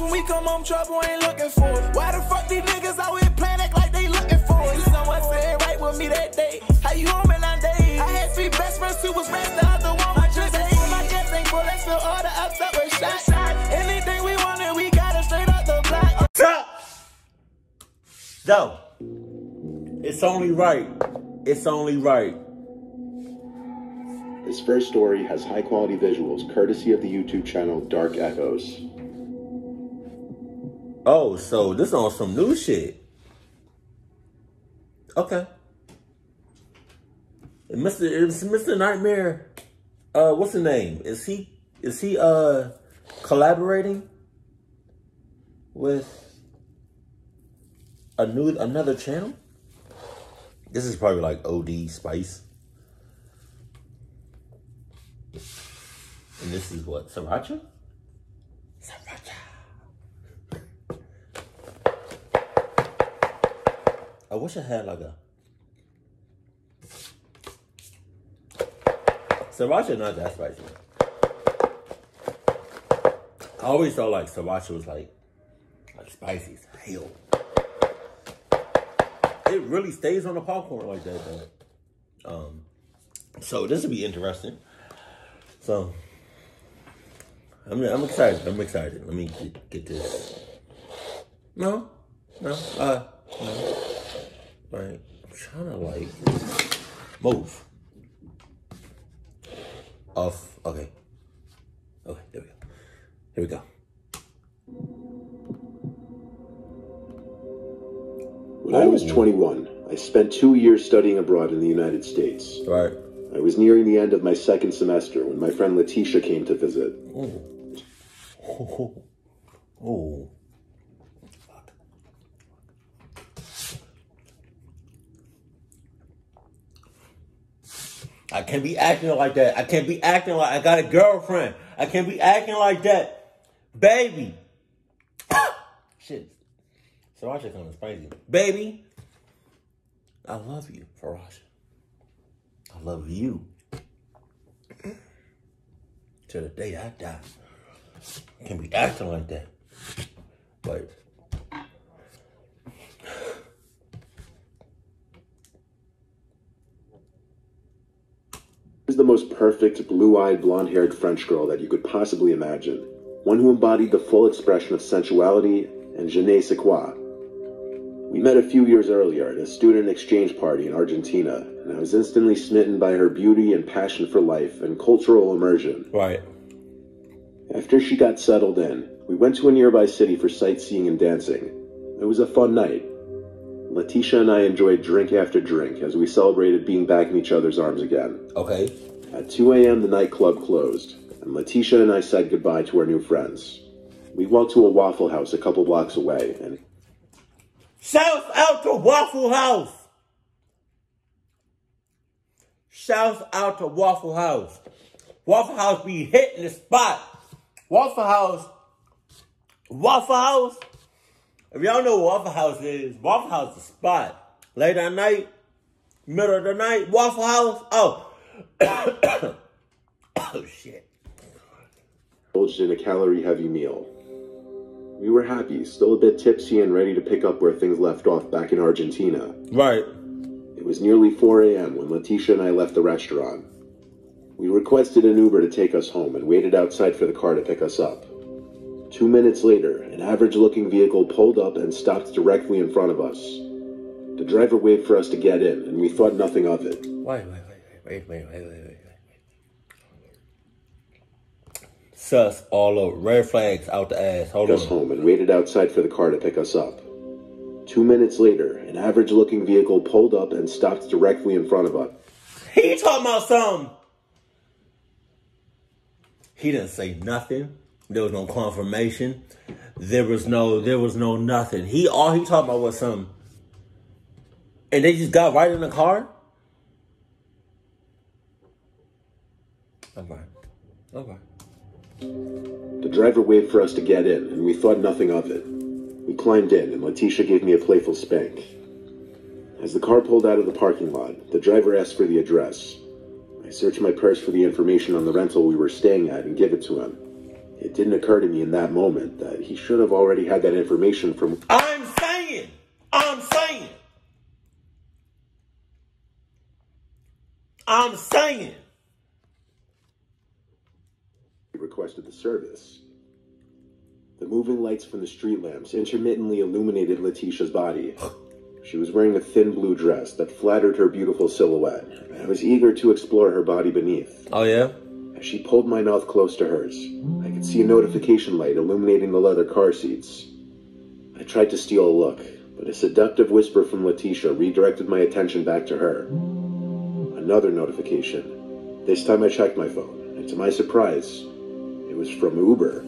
Cause when we come home, trouble ain't looking for us. Why the fuck these niggas out here playing act like they looking for us? Someone said right with me that day. How you home in 9 days? I had 3 best friends, 2 was rest, the other one was just a my gas ain't full, let's fill all the ups up with shots. Anything we wanted, we got it straight up the block. So, it's only right. It's only right. This first story has high-quality visuals, courtesy of the YouTube channel Dark Echoes. Oh, so this on some new shit. Okay. Mr. Nightmare, what's the name? Is he collaborating with another channel? This is probably like OD Spice. And this is what? Sriracha? Sriracha. I wish I had like a... Sriracha not that spicy. I always thought like sriracha was like spicy as hell. It really stays on the popcorn like that though. So this will be interesting. So I'm excited. I'm excited. Let me get this. No. Right. I'm trying to like move. Off. Okay. There we go. Here we go. When I was 21, I spent 2 years studying abroad in the United States. Right. I was nearing the end of my second semester when my friend Letitia came to visit. Oh. I can't be acting like that. I can't be acting like I got a girlfriend. I can't be acting like that. Baby. Shit. Sriracha kind of spicy. Baby. I love you, Sriracha. I love you. To the day I die. I can't be acting like that. But Is the most perfect, blue-eyed, blonde-haired French girl that you could possibly imagine. One who embodied the full expression of sensuality and je ne sais quoi. We met a few years earlier at a student exchange party in Argentina, and I was instantly smitten by her beauty and passion for life and cultural immersion. right. After she got settled in, we went to a nearby city for sightseeing and dancing. It was a fun night. Letitia and I enjoyed drink after drink as we celebrated being back in each other's arms again. Okay. At 2 a.m., the nightclub closed, and Letitia and I said goodbye to our new friends. We walked to a Waffle House a couple blocks away, and... Shout out to Waffle House. Shout out to Waffle House. Waffle House be hitting the spot. Waffle House. If y'all know what Waffle House is, Waffle House is the spot. Late at night, middle of the night, Waffle House. Oh. Oh, shit. Indulged in a calorie-heavy meal. We were happy, still a bit tipsy and ready to pick up where things left off back in Argentina. Right. It was nearly 4 a.m. when Letitia and I left the restaurant. We requested an Uber to take us home and waited outside for the car to pick us up. 2 minutes later, an average-looking vehicle pulled up and stopped directly in front of us. The driver waved for us to get in, and we thought nothing of it. Wait. Sus all over. Red flags out the ass. Hold on. Us home and waited outside for the car to pick us up. 2 minutes later, an average-looking vehicle pulled up and stopped directly in front of us. He talking about something. He didn't say nothing. There was no confirmation. There was no nothing. All he talking about was something. And they just got right in the car? Okay. The driver waved for us to get in, and we thought nothing of it. We climbed in, and Letitia gave me a playful spank. As the car pulled out of the parking lot, the driver asked for the address. I searched my purse for the information on the rental we were staying at and gave it to him. It didn't occur to me in that moment that he should have already had that information from... I'm saying. He requested the service. The moving lights from the street lamps intermittently illuminated Letitia's body. She was wearing a thin blue dress that flattered her beautiful silhouette. I was eager to explore her body beneath. Oh, yeah? As she pulled my mouth close to hers, I could see a notification light illuminating the leather car seats. I tried to steal a look, but a seductive whisper from Letitia redirected my attention back to her. Another notification. This time I checked my phone, and to my surprise, it was from Uber.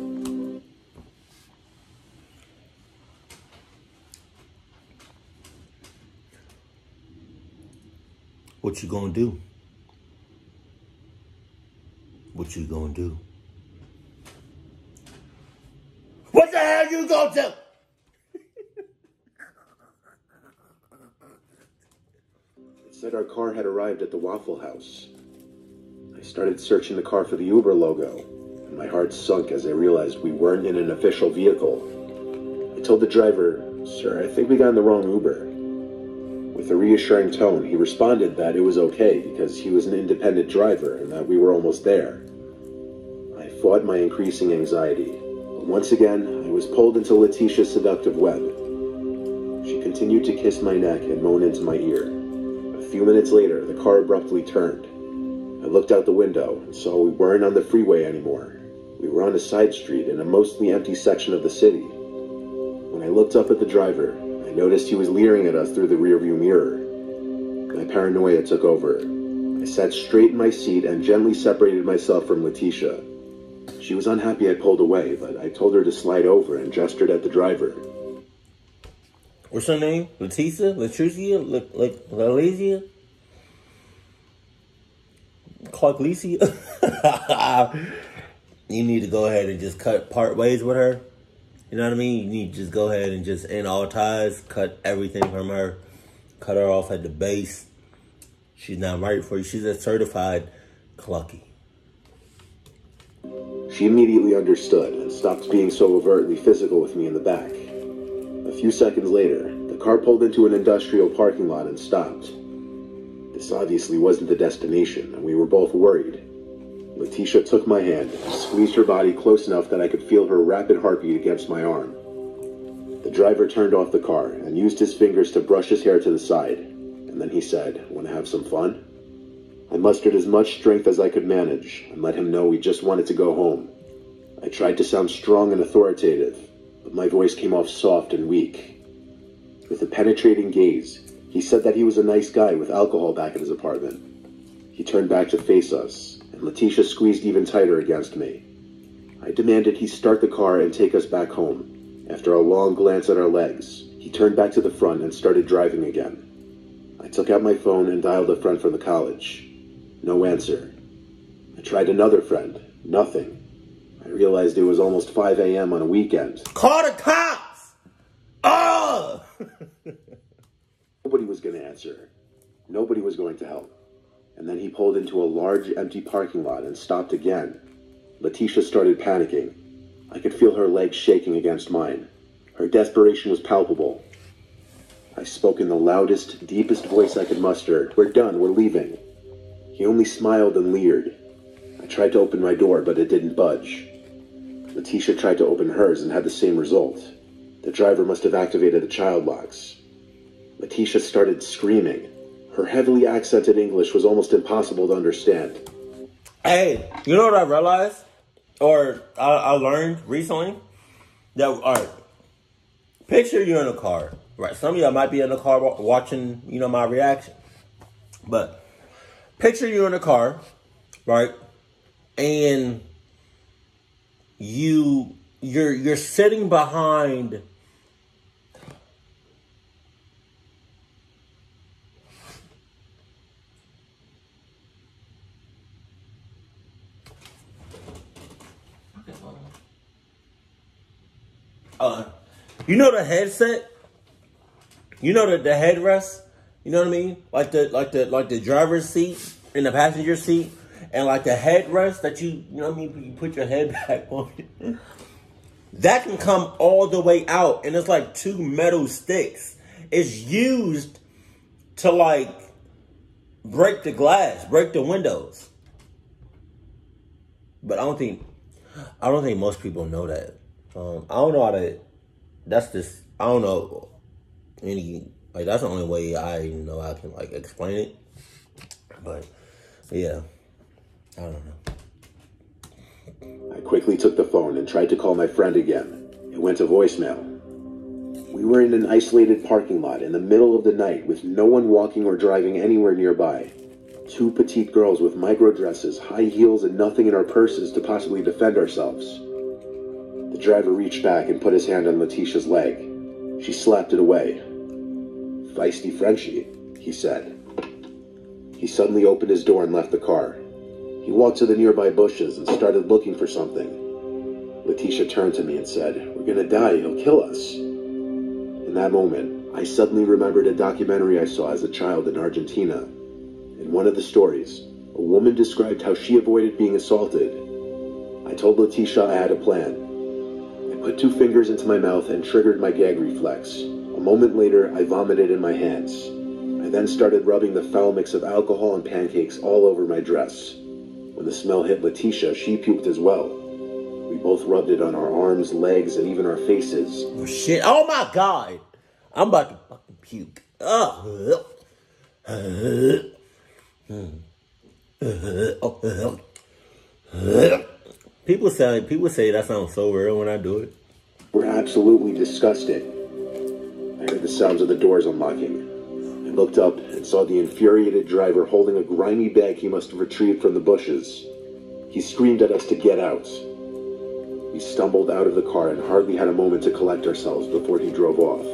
What you gonna do? What you gonna do? What the hell you gonna do? It said our car had arrived at the Waffle House. I started searching the car for the Uber logo, and my heart sunk as I realized we weren't in an official vehicle. I told the driver, "Sir, I think we got in the wrong Uber." With a reassuring tone, he responded that it was okay because he was an independent driver and that we were almost there. I fought my increasing anxiety, but once again, I was pulled into Letitia's seductive web. She continued to kiss my neck and moan into my ear. A few minutes later, the car abruptly turned. I looked out the window and saw we weren't on the freeway anymore. We were on a side street in a mostly empty section of the city. When I looked up at the driver, I noticed he was leering at us through the rearview mirror. My paranoia took over. I sat straight in my seat and gently separated myself from Letitia. She was unhappy I pulled away, but I told her to slide over and gestured at the driver. What's her name? Leticia? Leticia? Clark-Lecia? You need to go ahead and just part ways with her. You know what I mean? You need to just go ahead and just end all ties, cut everything from her, cut her off at the base. She's not right for you. She's a certified clucky. She immediately understood and stopped being so overtly physical with me in the back. A few seconds later, the car pulled into an industrial parking lot and stopped. This obviously wasn't the destination, and we were both worried. Letitia took my hand and squeezed her body close enough that I could feel her rapid heartbeat against my arm. The driver turned off the car and used his fingers to brush his hair to the side, and then he said, "Want to have some fun?" I mustered as much strength as I could manage and let him know we just wanted to go home. I tried to sound strong and authoritative, but my voice came off soft and weak. With a penetrating gaze, he said that he was a nice guy with alcohol back at his apartment. He turned back to face us, and Letitia squeezed even tighter against me. I demanded he start the car and take us back home. After a long glance at our legs, he turned back to the front and started driving again. I took out my phone and dialed a friend from the college. No answer. I tried another friend. Nothing. I realized it was almost 5 a.m. on a weekend. Call the cops! Oh! Nobody was going to answer. Nobody was going to help. And then he pulled into a large, empty parking lot and stopped again. Letitia started panicking. I could feel her legs shaking against mine. Her desperation was palpable. I spoke in the loudest, deepest voice I could muster. "We're done, we're leaving." He only smiled and leered. I tried to open my door, but it didn't budge. Letitia tried to open hers and had the same result. The driver must have activated the child locks. Letitia started screaming. Her heavily accented English was almost impossible to understand. Hey, you know what I realized? Or I learned recently? That, alright, picture you in a car. Right, some of y'all might be in the car watching, my reaction. But picture you in a car, right? And you're sitting behind the headset? You know the headrest? You know what I mean? Like the driver's seat and the passenger seat. and like the headrest that you know what I mean, you put your head back on it, that can come all the way out, and it's like 2 metal sticks. It's used to like break the glass, break the windows. But I don't think most people know that. I don't know how to. That's just, I don't know any, like, that's the only way I know I can like explain it. But yeah, I don't know. I quickly took the phone and tried to call my friend again. It went to voicemail. We were in an isolated parking lot in the middle of the night with no one walking or driving anywhere nearby. 2 petite girls with micro dresses, high heels, and nothing in our purses to possibly defend ourselves. The driver reached back and put his hand on Letitia's leg. She slapped it away. "Feisty Frenchie," he said. He suddenly opened his door and left the car. He walked to the nearby bushes and started looking for something. Letitia turned to me and said, "We're gonna die, he'll kill us." In that moment, I suddenly remembered a documentary I saw as a child in Argentina. In one of the stories, a woman described how she avoided being assaulted. I told Letitia I had a plan. I put 2 fingers into my mouth and triggered my gag reflex. A moment later, I vomited in my hands. I then started rubbing the foul mix of alcohol and pancakes all over my dress. When the smell hit Letitia, she puked as well. We both rubbed it on our arms, legs, and even our faces. Oh shit, oh my God. I'm about to fucking puke. People say that sounds so real when I do it. We're absolutely disgusting. I heard the sounds of the doors unlocking. I looked up and saw the infuriated driver holding a grimy bag he must have retrieved from the bushes. He screamed at us to get out. We stumbled out of the car and hardly had a moment to collect ourselves before he drove off.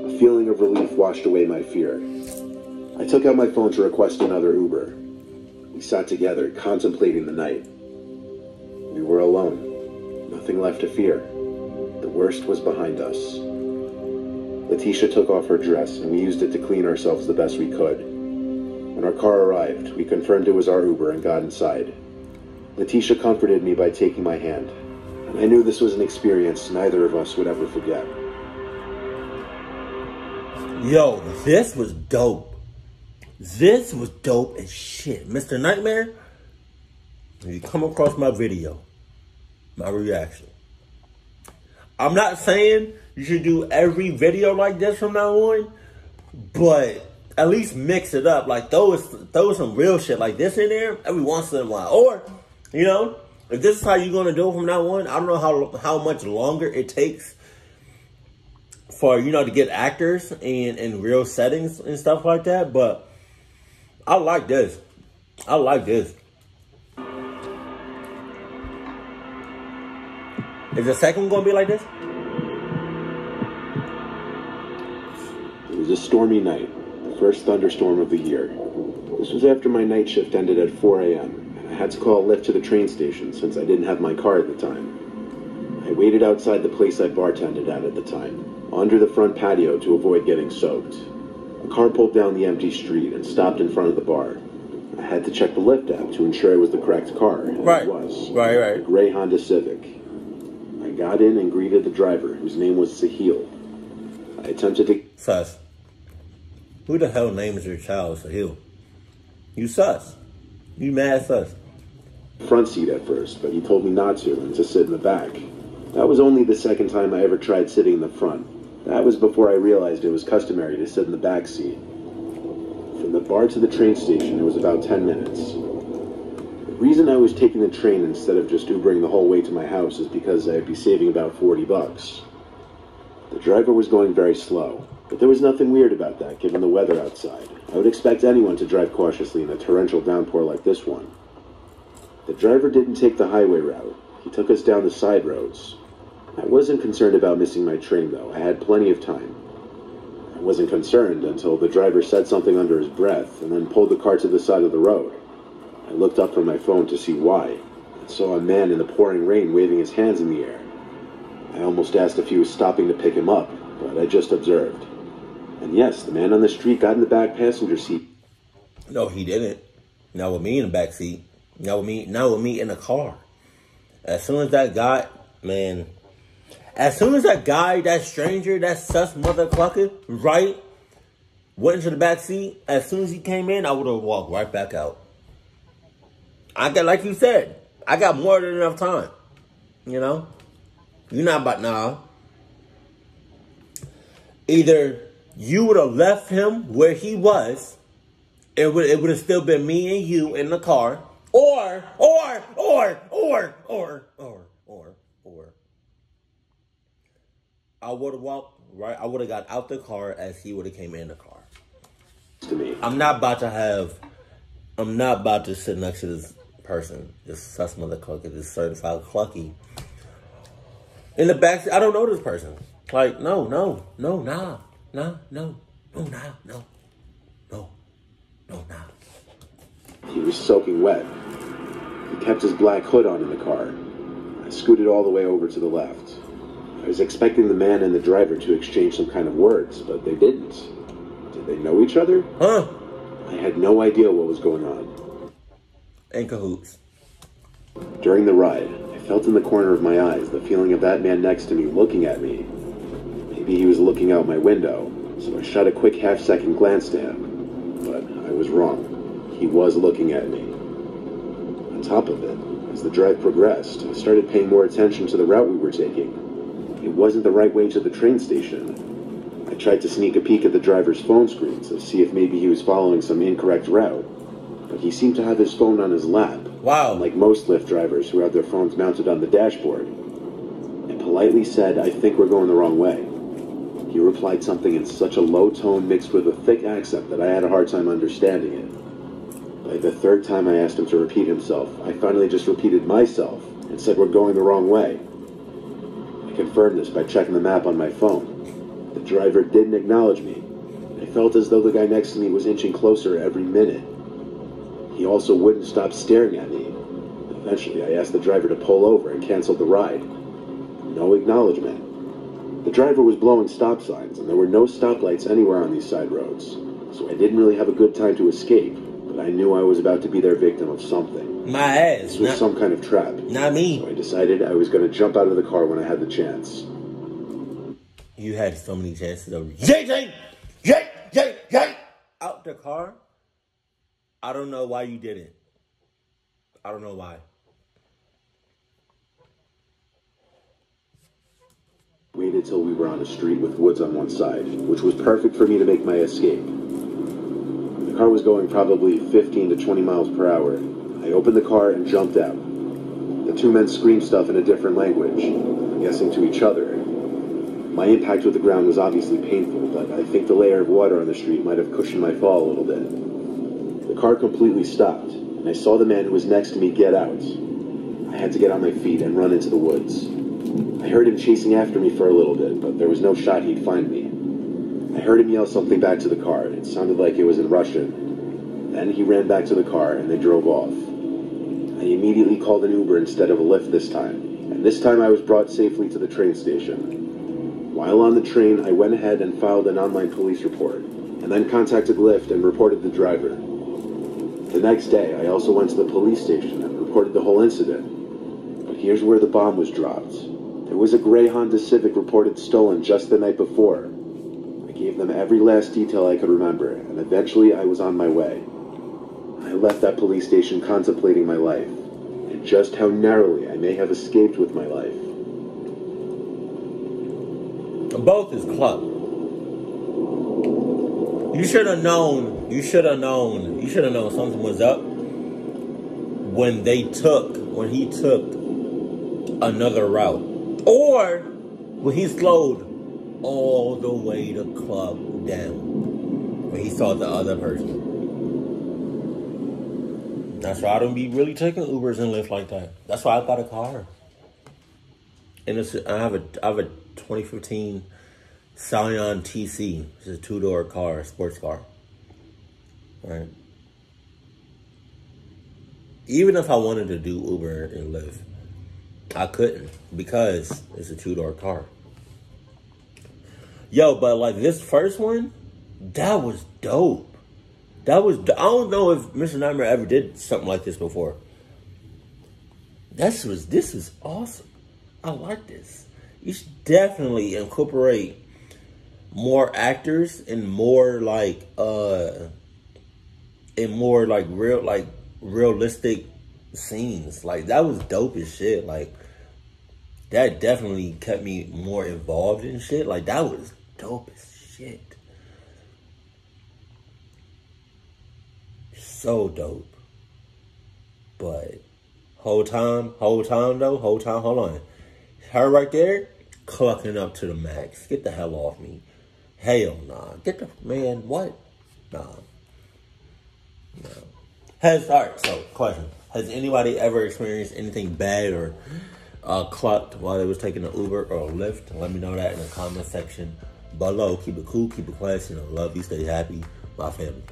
A feeling of relief washed away my fear. I took out my phone to request another Uber. We sat together, contemplating the night. We were alone. Nothing left to fear. The worst was behind us. Letitia took off her dress, and we used it to clean ourselves the best we could. When our car arrived, we confirmed it was our Uber and got inside. Letitia comforted me by taking my hand, and I knew this was an experience neither of us would ever forget. Yo, this was dope. This was dope as shit. Mr. Nightmare, if you come across my video, my reaction, I'm not saying you should do every video like this from now on, but at least mix it up. Like, throw some real shit like this in there every once in a while. Or, you know, if this is how you're going to do it from now on, I don't know how much longer it takes for, you know, to get actors in real settings and stuff like that. But I like this. I like this. Is the second one going to be like this? It was a stormy night, the first thunderstorm of the year. This was after my night shift ended at 4 a.m., and I had to call a Lyft to the train station since I didn't have my car at the time. I waited outside the place I bartended at the time, under the front patio to avoid getting soaked. A car pulled down the empty street and stopped in front of the bar. I had to check the Lyft app to ensure it was the correct car, and Right. it was. Right. A gray Honda Civic. I got in and greeted the driver, whose name was Sahil. I attempted to... Sus. Who the hell names your child Sahil? You sus. You mad sus. front seat at first, but he told me not to and to sit in the back. That was only the second time I ever tried sitting in the front. That was before I realized it was customary to sit in the back seat. From the bar to the train station, it was about 10 minutes. The reason I was taking the train instead of just Ubering the whole way to my house is because I'd be saving about $40. The driver was going very slow, but there was nothing weird about that given the weather outside. I would expect anyone to drive cautiously in a torrential downpour like this one. The driver didn't take the highway route. He took us down the side roads. I wasn't concerned about missing my train, though. I had plenty of time. I wasn't concerned until the driver said something under his breath and then pulled the car to the side of the road. I looked up from my phone to see why and saw a man in the pouring rain waving his hands in the air. I almost asked if he was stopping to pick him up, but I just observed. And yes, the man on the street got in the back passenger seat. No, he didn't. Not with me in the back seat. Not with me in the car. As soon as that guy, man, that stranger, that sus motherfucker, right, went into the back seat, as soon as he came in, I would have walked right back out. Like you said, I got more than enough time. You know? You're not about, nah. Either you would have left him where he was, it would have still been me and you in the car, or, I would have walked, right? I would have got out the car as he would have came in the car. To me. I'm not about to sit next to this person, this sus motherfucker, this certified clucky. In the back, I don't know this person. Like, no, nah. He was soaking wet. He kept his black hood on in the car. I scooted all the way over to the left. I was expecting the man and the driver to exchange some kind of words, but they didn't. Did they know each other? Huh? I had no idea what was going on. In cahoots. During the ride, I felt in the corner of my eyes the feeling of that man next to me looking at me. Maybe he was looking out my window, so I shot a quick half-second glance to him. But I was wrong. He was looking at me. On top of it, as the drive progressed, I started paying more attention to the route we were taking. It wasn't the right way to the train station. I tried to sneak a peek at the driver's phone screen to see if maybe he was following some incorrect route, but he seemed to have his phone on his lap. Wow. Like most Lyft drivers who have their phones mounted on the dashboard. I politely said, "I think we're going the wrong way." He replied something in such a low tone mixed with a thick accent that I had a hard time understanding it. By the third time I asked him to repeat himself, I finally just repeated myself and said we're going the wrong way. I confirmed this by checking the map on my phone. The driver didn't acknowledge me. I felt as though the guy next to me was inching closer every minute. He also wouldn't stop staring at me. Eventually, I asked the driver to pull over and canceled the ride. No acknowledgement. The driver was blowing stop signs, and there were no stoplights anywhere on these side roads, so I didn't really have a good time to escape, but I knew I was about to be their victim of something. My ass. This was some kind of trap. Not me. So I decided I was going to jump out of the car when I had the chance. You had so many chances of Yay! Out the car. I don't know why you didn't. I don't know why. Waited till we were on a street with woods on one side, which was perfect for me to make my escape. The car was going probably 15 to 20 miles per hour. I opened the car and jumped out. The two men screamed stuff in a different language, I'm guessing to each other. My impact with the ground was obviously painful, but I think the layer of water on the street might have cushioned my fall a little bit. The car completely stopped, and I saw the man who was next to me get out. I had to get on my feet and run into the woods. I heard him chasing after me for a little bit, but there was no shot he'd find me. I heard him yell something back to the car. It sounded like it was in Russian. Then he ran back to the car, and they drove off. I immediately called an Uber instead of a Lyft this time, and this time I was brought safely to the train station. While on the train, I went ahead and filed an online police report, and then contacted Lyft and reported the driver. The next day, I also went to the police station and reported the whole incident. But here's where the bomb was dropped. There was a gray Honda Civic reported stolen just the night before. I gave them every last detail I could remember, and eventually I was on my way. I left that police station contemplating my life, and just how narrowly I may have escaped with my life. Both is club. You should have known something was up when he took another route. Or when he slowed all the way to club down. When he saw the other person. That's why I don't be really taking Ubers and Lyft like that. That's why I got a car. And I have a 2015 Scion TC. It's a 2-door car, sports car. Right. Even if I wanted to do Uber and Lyft, I couldn't because it's a 2-door car. Yo, but like this first one, that was dope. I don't know if Mr. Nightmare ever did something like this before. this was awesome. I like this. You should definitely incorporate more actors and more realistic scenes. Like, that was dope as shit. Like, that definitely kept me more involved in shit. Like, that was dope as shit. So dope. But whole time, hold on. Her right there, clucking up to the max. Get the hell off me. Hell nah. Man, what? Nah. No. So, question. Has anybody ever experienced anything bad or clucked while they was taking an Uber or a Lyft? Let me know that in the comment section below. Keep it cool, keep it classy, and I love you. Stay happy. My family.